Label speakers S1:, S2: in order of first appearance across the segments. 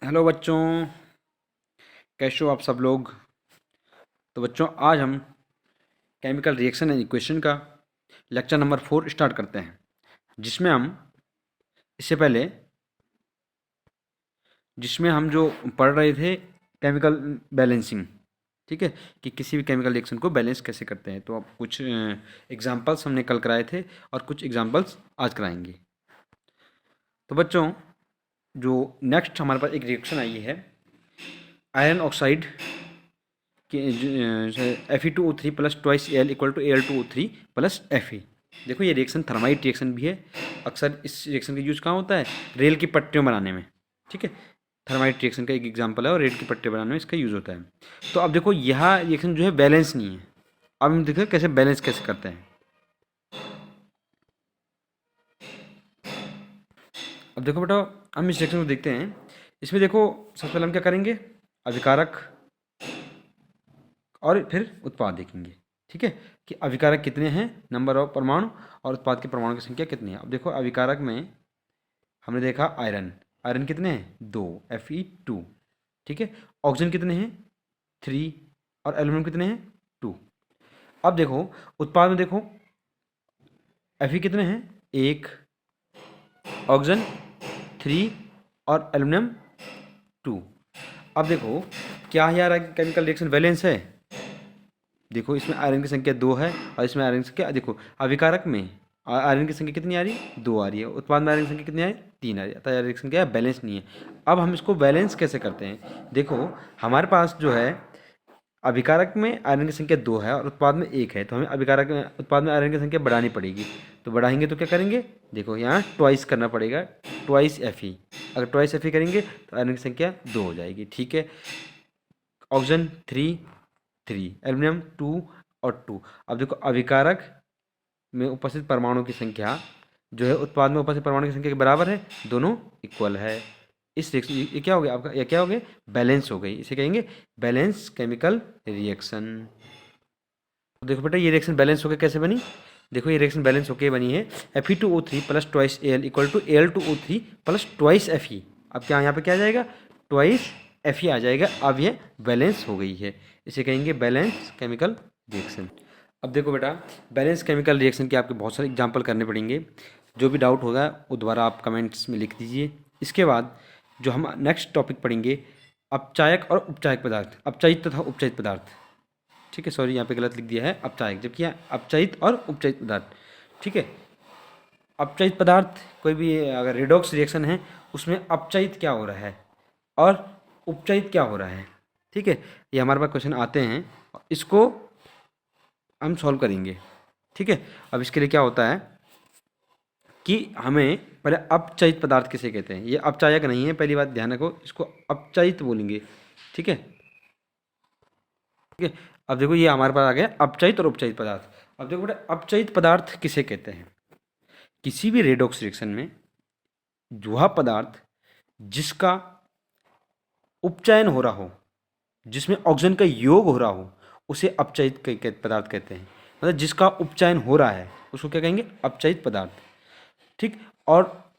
S1: Hello बच्चों, कैसे हो आप सब लोग। तो बच्चों, आज हम केमिकल रिएक्शन एंड इक्वेशन का लेक्चर नंबर 4 स्टार्ट करते हैं, जिसमें हम इससे पहले जिसमें हम जो पढ़ रहे थे केमिकल बैलेंसिंग। ठीक है, कि किसी भी केमिकल रिएक्शन को बैलेंस कैसे करते हैं। तो अब कुछ एग्जांपल्स हमने कल कराए थे और कुछ एग्जांपल्स आज कराएंगे। तो बच्चों, जो नेक्स्ट हमारे पास एक रिएक्शन आई है iron oxide Fe2O3 plus twice L equal to Al2O3 plus Fe। देखो, ये रिएक्शन थर्माइट रिएक्शन भी है। अक्सर इस रिएक्शन का यूज कहाँ होता है? रेल की पट्टियों बनाने में। ठीक है, थर्माइट रिएक्शन का एक एग्जांपल है और रेल की पट्टियाँ बनाने में इसका यूज होता है। तो अब देखो, यह रिएक्शन जो है बैलेंस नहीं है। अब हम देखो कैसे बैलेंस कैसे करते हैं। अब देखो बेटा, हम इस रिएक्शन को देखते हैं। इसमें देखो, सबसे पहले हम क्या करेंगे? अभिकारक और फिर उत्पाद देखेंगे। ठीक है, कि अभिकारक कितने हैं, नंबर ऑफ परमाणु, और उत्पाद के परमाणु की संख्या कितनी है। अब देखो, अभिकारक में हमने देखा आयरन। आयरन कितने हैं? 2, Fe2। ठीक है, ऑक्सीजन कितने हैं? 3, और एल्यूमिनियम कितने हैं? 2। अब देखो, उत्पाद में देखो, Fe कितने हैं? 1, ऑक्सीजन 3, और एल्यूमिनियम 2। अब देखो, क्या यार केमिकल रिएक्शन बैलेंस है? देखो, इसमें आयरन की संख्या 2 है और इसमें आयरन की संख्या, देखो अभिकारक में आयरन की संख्या कितनी आ रही है? 2 आ रही है। उत्पाद में आयरन की संख्या कितनी आ रही है? 3 आ रही है। अतः रिएक्शन क्या है? बैलेंस नहीं है। अब हम इसको बैलेंस कैसे करते हैं? देखो, हमारे पास जो है अभिकारक में आयरन की संख्या 2 है और उत्पाद में 1 है, तो हमें अभिकारक में उत्पाद में आयरन की संख्या बढ़ानी पड़ेगी। तो बढ़ाएंगे तो क्या करेंगे? देखो, यहाँ ट्वाइस करना पड़ेगा, ट्वाइस Fe। अगर ट्वाइस Fe करेंगे तो आयरन की संख्या 2 हो जाएगी। ठीक है, ऑक्सीजन 3, 3, एल्यूमिनियम 2 और 2। अब देखो, अभिकारक में उपस्थित परमाणु की संख्या जो है उत्पाद में उपस्थित परमाणु की संख्या के बराबर है, दोनों इक्वल है। इस रिएक्शन, ये क्या हो गया आपका? ये क्या हो गया? बैलेंस हो गई। इसे कहेंगे बैलेंस केमिकल रिएक्शन। तो देखो बेटा, ये रिएक्शन बैलेंस होकर कैसे बनी? देखो, ये रिएक्शन बैलेंस होकर बनी है Fe2O3 plus twice Al equal to Al2O3 plus twice Fe। अब क्या यहाँ पे क्या आ जाएगा? ट्वाइस Fe आ जाएगा। अब ये बैलेंस हो गई है। इसे कहेंगे बैलेंस केमिकल रिएक्शन। अब देखो बेटा, बैलेंस केमिकल रिएक्शन के आपके बहुत सारे एग्जाम्पल करने पड़ेंगे। जो भी डाउट होगा वो दोबारा आप कमेंट्स में लिख दीजिए। इसके बाद जो हम नेक्स्ट टॉपिक पढ़ेंगे, अपचायक और उपचायक पदार्थ, अपचायित तथा उपचायित पदार्थ। ठीक है, सॉरी, यहाँ पे गलत लिख दिया है, अपचायक, जबकि यहाँ अपचायित और उपचायित पदार्थ। ठीक है, अपचायित पदार्थ कोई भी अगर रिडॉक्स रिएक्शन है उसमें अपचायित क्या हो रहा है और उपचायित क्या हो रहा है। ठीक है, ये हमारे पास क्वेश्चन आते हैं, इसको हम सॉल्व करेंगे। ठीक है, अब इसके लिए क्या होता है कि हमें पहले अपचायित पदार्थ किसे कहते हैं। ये अपचायक नहीं है, पहली बात ध्यान रखो, इसको अपचायित बोलेंगे। ठीक है, ठीक है। अब देखो, ये हमारे पास आ गया अपचायित और उपचायित पदार्थ। अब देखो बेटा, अपचायित पदार्थ किसे कहते हैं? किसी भी रेडॉक्स रिएक्शन में वह पदार्थ जिसका उपचयन हो रहा हो, जिसमें ऑक्सीजन का योग हो रहा हो, उसे अपचायित पदार्थ कहते हैं। मतलब जिसका उपचयन हो रहा है उसको क्या कहेंगे? अपचायित पदार्थ। ठीक, और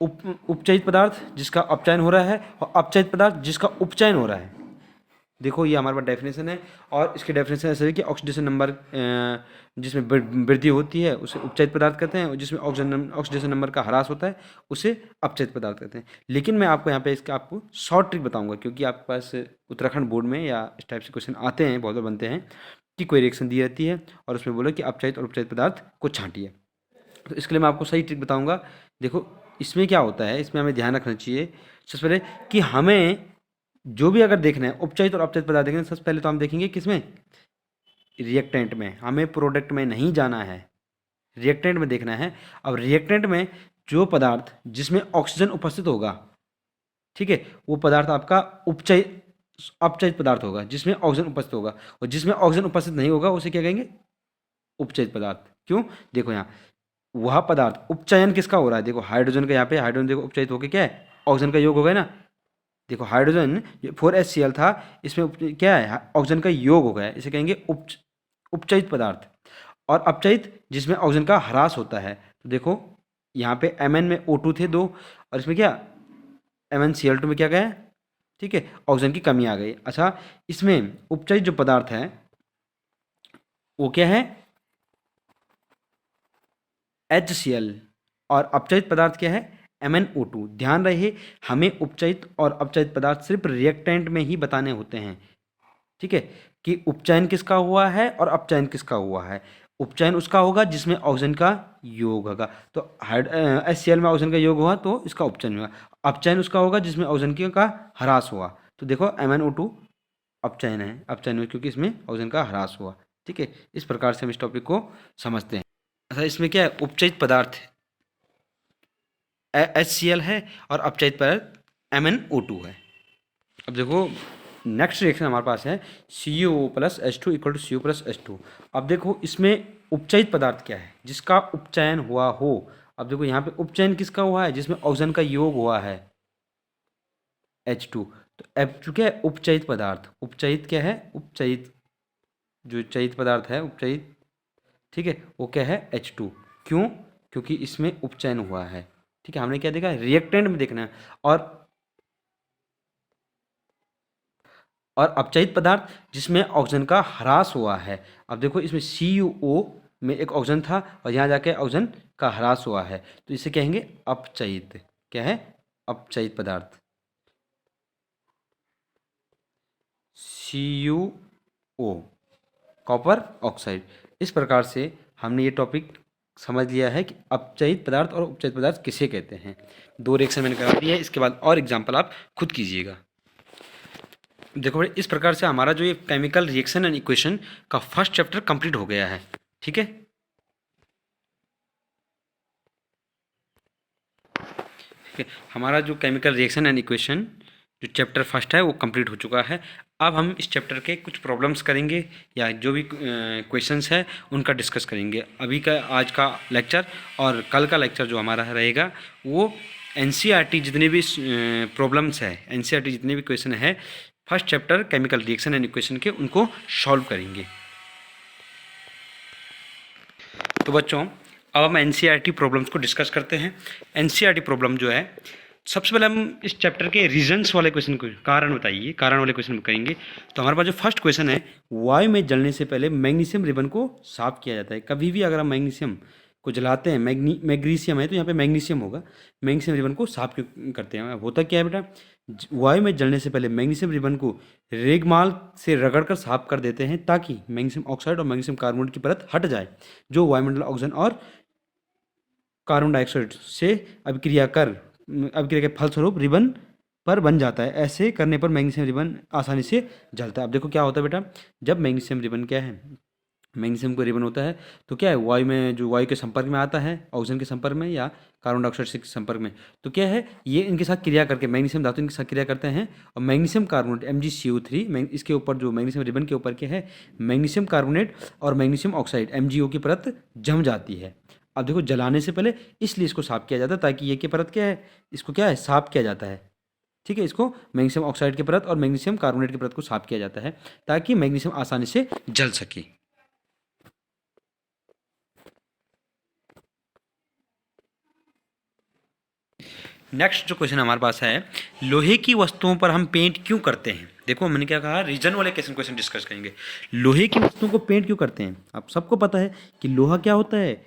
S1: उपचयित पदार्थ जिसका अपचयन हो रहा है और अपचायित पदार्थ जिसका उपचयन हो रहा है। देखो, ये हमारे पास डेफिनेशन है और इसकी डेफिनेशन ऐसे है कि ऑक्सीडेशन नंबर जिसमें वृद्धि होती है उसे उपचयित पदार्थ कहते हैं, और जिसमें ऑक्सीडेशन नंबर का ह्रास होता है उसे अपचयित पदार्थ कहते हैं। लेकिन मैं आपको यहाँ पे इसका आपको शॉर्ट ट्रिक बताऊंगा, क्योंकि आपके पास उत्तराखंड बोर्ड में या इस टाइप से क्वेश्चन आते हैं, बहुत बार बनते हैं कि कोई रिएक्शन दी रहती है और उसमें बोलो कि अपचयित और उपचयित पदार्थ को छांटिए। तो इसके लिए मैं आपको सही ट्रिक बताऊंगा। देखो, इसमें क्या होता है, इसमें हमें ध्यान रखना चाहिए सबसे पहले कि हमें जो भी अगर देखना है उपचयित और अपचयित पदार्थ देखना है, सबसे पहले तो हम देखेंगे किसमें? रिएक्टेंट में। हमें प्रोडक्ट में नहीं जाना है, रिएक्टेंट में देखना है। अब रिएक्टेंट में जो पदार्थ जिसमें ऑक्सीजन उपस्थित होगा, ठीक है, वो पदार्थ आपका उपचयित अपचयित पदार्थ होगा, जिसमें ऑक्सीजन उपस्थित होगा। और जिसमें ऑक्सीजन उपस्थित नहीं होगा उसे क्या कहेंगे? उपचयित पदार्थ। क्यों? देखो, यहाँ वह पदार्थ उपचयन किसका हो रहा है? देखो, हाइड्रोजन का, यहाँ पे हाइड्रोजन देखो उपचयित होकर क्या है? ऑक्सीजन का योग हो गया ना। देखो, हाइड्रोजन 4HCl था, इसमें क्या है? ऑक्सीजन का योग हो गया है, इसे कहेंगे उपचयित पदार्थ। और अपचयित जिसमें ऑक्सीजन का ह्रास होता है। तो देखो, यहाँ पे Mn में O2 थे 2, और इसमें क्या MnCl2 में क्या गया है? ठीक है, ऑक्सीजन की कमी आ गई। अच्छा, इसमें उपचयित जो पदार्थ है वो क्या है, HCl, और अपचयित पदार्थ क्या है, MnO2। ध्यान रहे, हमें उपचयित और अपचयित पदार्थ सिर्फ रिएक्टेंट में ही बताने होते हैं, ठीक है, कि उपचयन किसका हुआ है और अपचयन किसका हुआ है। उपचयन उसका होगा जिसमें ऑक्सीजन का योग होगा, तो HCl में ऑक्सीजन का योग हुआ तो इसका उपचयन हुआ। अपचयन उसका होगा जिसमें ऑक्सीजन का ह्रास हुआ, तो देखो MnO2 अपचयन है, अपचयन हुआ क्योंकि इसमें ऑक्सीजन का ह्रास हुआ। ठीक है, इस प्रकार से हम इस टॉपिक को समझते हैं। अच्छा, इसमें क्या है, उपचयित पदार्थ HCl है और अपचयित पदार्थ MnO2 है। अब देखो नेक्स्ट रिएक्शन हमारे पास है CuO plus H2 equal to CO plus H2। अब देखो इसमें उपचयित पदार्थ क्या है, जिसका उपचयन हुआ हो। अब देखो यहाँ पे उपचयन किसका हुआ है, जिसमें ऑक्सीजन का योग हुआ है H2। तो H2 क्या है, उपचयित पदार्थ। उपचयित क्या है, उपचयित, जो चयित पदार्थ है उपचयित, ठीक है, वो क्या है, H2। क्यों, क्योंकि इसमें उपचयन हुआ है। ठीक है, हमने क्या देखा, रिएक्टेंट में देखना है। और अपचयित पदार्थ जिसमें ऑक्सीजन का ह्रास हुआ है। अब देखो इसमें CuO में एक ऑक्सीजन था और यहाँ जाके ऑक्सीजन का ह्रास हुआ है, तो इसे कहेंगे अपचयित। क्या है, अपचयित पदार्थ CuO, कॉपर ऑक्साइड। इस प्रकार से हमने ये टॉपिक समझ लिया है कि अपचयित पदार्थ और उपचयित पदार्थ किसे कहते हैं। 2 रिएक्शन मैंने करा दी है, इसके बाद और एग्जाम्पल आप खुद कीजिएगा। देखो भाई, इस प्रकार से हमारा जो ये केमिकल रिएक्शन एंड इक्वेशन का फर्स्ट चैप्टर कंप्लीट हो गया है। ठीक है, हमारा जो केमिकल रिएक्शन एंड इक्वेशन जो चैप्टर फर्स्ट है वो कंप्लीट हो चुका है। अब हम इस चैप्टर के कुछ प्रॉब्लम्स करेंगे या जो भी क्वेश्चंस है उनका डिस्कस करेंगे। अभी का आज का लेक्चर और कल का लेक्चर जो हमारा रहेगा वो NCERT जितने भी प्रॉब्लम्स है, NCERT जितने भी क्वेश्चन है first chapter chemical reaction and equation के, उनको सॉल्व करेंगे। तो बच्चों, अब हम NCERT प्रॉब्लम्स को डिस्कस करते हैं। NCERT प्रॉब्लम जो है, सबसे पहले हम इस चैप्टर के रीजंस वाले क्वेश्चन को, कारण बताइए, कारण वाले क्वेश्चन करेंगे। तो हमारे पास जो फर्स्ट क्वेश्चन है, वायु में जलने से पहले मैग्नीशियम रिबन को साफ किया जाता है। कभी भी अगर हम मैग्नीशियम को जलाते हैं, मैग्नीशियम है तो यहाँ पे मैग्नीशियम होगा, मैग्नीशियम रिबन को साफ क्यों करते हैं। होता क्या है बेटा, वायु में जलने से पहले मैग्नीशियम रिबन को रेगमाल से रगड़कर साफ कर देते हैं ताकि मैग्नीशियम ऑक्साइड और मैग्नीशियम कार्बोनेट की परत हट जाए, जो वायुमंडल ऑक्सीजन और कार्बन डाइऑक्साइड से अभिक्रिया के फलस्वरूप रिबन पर बन जाता है। ऐसे करने पर मैग्नीशियम रिबन आसानी से जलता है। अब देखो क्या होता है बेटा, जब मैग्नीशियम रिबन क्या है, मैग्नीशियम का रिबन होता है तो क्या है, वायु में, जो वायु के संपर्क में आता है, ऑक्सीजन के संपर्क में या कार्बन डाइऑक्साइड के संपर्क में, तो क्या है, ये इनके साथ क्रिया करके, मैग्नीशियम धातु इनके साथ क्रिया करते हैं और मैग्नीशियम कार्बोनेट MgCO3, इसके ऊपर जो मैग्नीशियम रिबन के ऊपर क्या है, मैग्नीशियम कार्बोनेट और मैग्नीशियम ऑक्साइड MgO की परत जम जाती है। अब देखो, जलाने से पहले इसलिए इसको साफ किया जाता है ताकि ये की परत क्या है, इसको क्या है, साफ किया जाता है। ठीक है, इसको मैग्नीशियम ऑक्साइड की परत और मैग्नीशियम कार्बोनेट की परत को साफ किया जाता है ताकि मैग्नीशियम आसानी से जल सके। नेक्स्ट जो क्वेश्चन हमारे पास है, लोहे की वस्तुओं पर हम पेंट क्यों करते हैं। देखो मैंने क्या कहा, रीजन वाले क्वेश्चन डिस्कस करेंगे। लोहे की वस्तुओं को पेंट क्यों करते हैं। आप सबको पता है कि लोहा क्या होता है,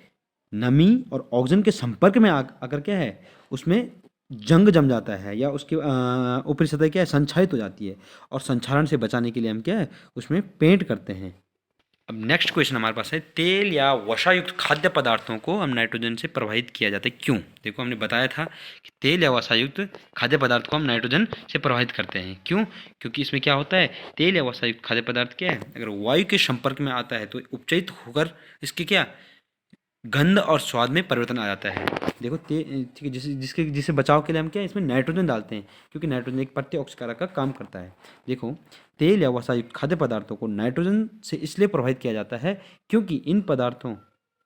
S1: नमी और ऑक्सीजन के संपर्क में आकर क्या है, उसमें जंग जम जाता है या उसकी ऊपरी सतह क्या है, संक्षारित हो जाती है, और संक्षारण से बचाने के लिए हम क्या है, उसमें पेंट करते हैं। अब नेक्स्ट क्वेश्चन हमारे पास है, तेल या वसायुक्त खाद्य पदार्थों को हम नाइट्रोजन से प्रभावित किया जाता है क्यों। देखो हमने बताया था कि तेल या वसायुक्त खाद्य पदार्थ को हम नाइट्रोजन से प्रभावित करते हैं क्यों, क्योंकि इसमें क्या होता है, तेल या वसायुक्त खाद्य पदार्थ क्या है, अगर वायु के संपर्क में आता है तो उपचयित होकर इसके क्या, गंध और स्वाद में परिवर्तन आ जाता है। देखो ठीक है, जिसे बचाव के लिए हम क्या है, इसमें नाइट्रोजन डालते हैं क्योंकि नाइट्रोजन एक प्रत्यऑक्सीकारक का काम करता है। देखो, तेल या वसायुक्त खाद्य पदार्थों को नाइट्रोजन से इसलिए प्रभावित किया जाता है क्योंकि इन पदार्थों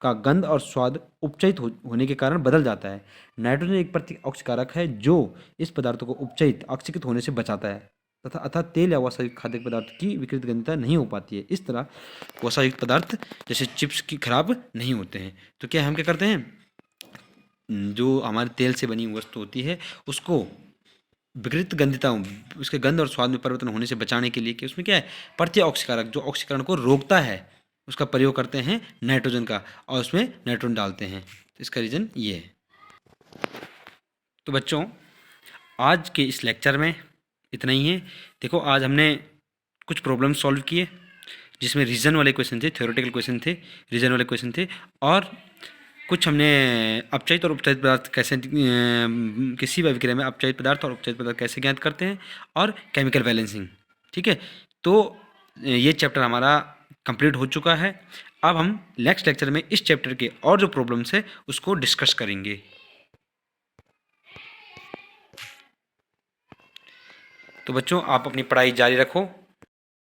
S1: का गंध और स्वाद उपचयित होने के कारण बदल जाता है। नाइट्रोजन एक प्रत्यऑक्सीकारक है जो इस पदार्थों को उपचयित ऑक्सीकृत होने से बचाता है तथा अर्थात तेल या वसायुक्त खाद्य पदार्थ की विकृत गंधता नहीं हो पाती है। इस तरह वसायुक्त पदार्थ जैसे चिप्स की खराब नहीं होते हैं। तो क्या हम क्या करते हैं, जो हमारे तेल से बनी वस्तु होती है उसको विकृत गंधिताओं, उसके गंध और स्वाद में परिवर्तन होने से बचाने के लिए कि उसमें क्या है, प्रति ऑक्सीकारक जो ऑक्सीकरण को रोकता है उसका प्रयोग करते हैं नाइट्रोजन का, और उसमें नाइट्रोजन डालते हैं। इसका रीज़न ये है। तो बच्चों आज के इस लेक्चर में इतना ही है। देखो आज हमने कुछ प्रॉब्लम सॉल्व किए जिसमें रीजन वाले क्वेश्चन थे, थ्योरेटिकल क्वेश्चन थे, रीजन वाले क्वेश्चन थे, और कुछ हमने अपचयित और उपचयित पदार्थ कैसे किसी भी अभिक्रिया में अपचयित पदार्थ और उपचयित पदार्थ कैसे ज्ञात करते हैं, और केमिकल बैलेंसिंग। ठीक है, तो ये चैप्टर हमारा कंप्लीट हो चुका है। अब हम नेक्स्ट लेक्चर में इस चैप्टर के और जो प्रॉब्लम्स है उसको डिस्कस करेंगे। तो बच्चों आप अपनी पढ़ाई जारी रखो।